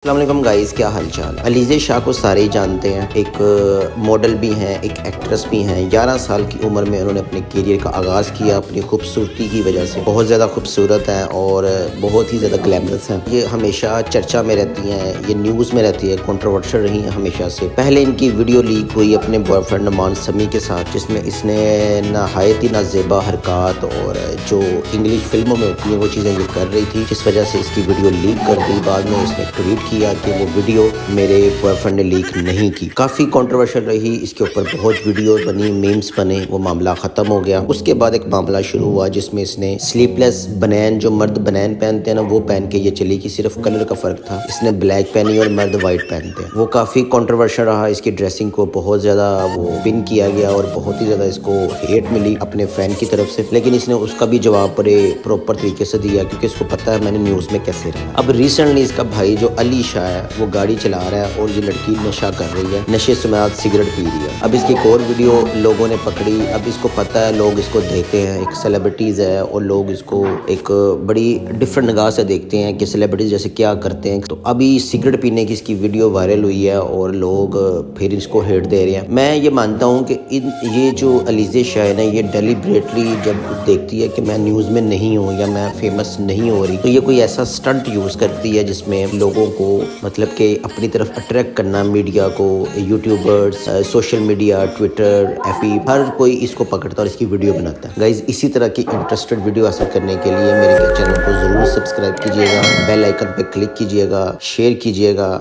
السلام علیکم گائز، کیا حال چال ہے؟ علیزہ شاہ کو سارے ہی جانتے ہیں، ایک ماڈل بھی ہیں، ایک ایکٹریس بھی ہیں۔ 11 سال کی عمر میں انہوں نے اپنے کیریئر کا آغاز کیا اپنی خوبصورتی کی وجہ سے۔ بہت زیادہ خوبصورت ہیں اور بہت ہی زیادہ گلیمرس ہیں۔ یہ ہمیشہ چرچا میں رہتی ہیں، یہ نیوز میں رہتی ہے، کنٹروورشل رہی ہیں ہمیشہ سے۔ پہلے ان کی ویڈیو لیک ہوئی اپنے بوائے فرینڈ نعمان سمیع کے ساتھ، جس میں اس نے نہایت ہی نازیبا حرکات اور جو انگلش فلموں میں ہوتی ہیں وہ چیزیں یہ کر رہی تھی، جس وجہ سے اس کی ویڈیو لیک کر دی۔ بعد میں اس نے ٹویٹ کیا کہ وہ ویڈیو میرے بوائے فرینڈ نے لیک نہیں کی۔ کافی کنٹروورشل رہی، اس کے اوپر بہت ویڈیو بنی، میمز بنے، وہ معاملہ ختم ہو گیا۔ اس کے بعد ایک معاملہ شروع ہوا جس میں اس نے سلیپ لیس بنین، جو مرد بنین پہنتے ہیں نا، وہ پہن کے یہ چلی کہ صرف کلر کا فرق تھا۔ اس نے بلیک پہنی اور مرد وائٹ پہنتے ہیں۔ وہ کافی کنٹروورشل رہا، اس کی ڈریسنگ کو بہت زیادہ وہ پن کیا گیا اور بہت ہی زیادہ اس کو ہیٹ ملی اپنے فین کی طرف سے، لیکن اس نے اس کا بھی جواب بڑے پراپر طریقے سے دیا کیونکہ اس کو پتہ ہے میں نے نیوز میں کیسے رہا۔ اب ریسنٹلی اس کا بھائی جو علی شاہ ہے وہ گاڑی چلا رہا ہے اور یہ لڑکی نشہ کر رہی ہے، نشے سمیت سگریٹ پی رہی ہے۔ اب اس کی ایک اور ویڈیو لوگوں نے پکڑی۔ اب اس کو پتہ ہے، لوگ اس کو دیکھتے ہیں، ایک سیلیبریٹیز ہے اور لوگ اس کو ایک بڑی ڈفرنٹ نگاہ سے دیکھتے ہیں کہ سیلیبریٹیز جیسے کیا کرتے ہیں۔ تو ابھی سگریٹ پینے کی اس کی ویڈیو وائرل ہوئی ہے اور لوگ پھر اس کو ہیٹ دے رہے ہیں۔ میں یہ مانتا ہوں کہ یہ جو علیزہ شاہ ہے نا، یہ ڈیلیبریٹلی جب دیکھتی ہے کہ میں نیوز میں نہیں ہوں یا میں فیمس نہیں ہو رہی، تو یہ کوئی ایسا سٹنٹ یوز کرتی ہے جس میں لوگوں کو مطلب کہ اپنی طرف اٹریکٹ کرنا، میڈیا کو، YouTubers, social media, Twitter, F B, ہر کوئی اس کو پکڑتا ہے اور اس کی ویڈیو بناتا ہے۔ گائز، اسی طرح کی انٹرسٹڈ ویڈیو حاصل کرنے کے لیے میرے چینل کو ضرور سبسکرائب کیجیے گا، بیل آئیکن پہ کلک کیجیے گا، شیئر کیجیے گا۔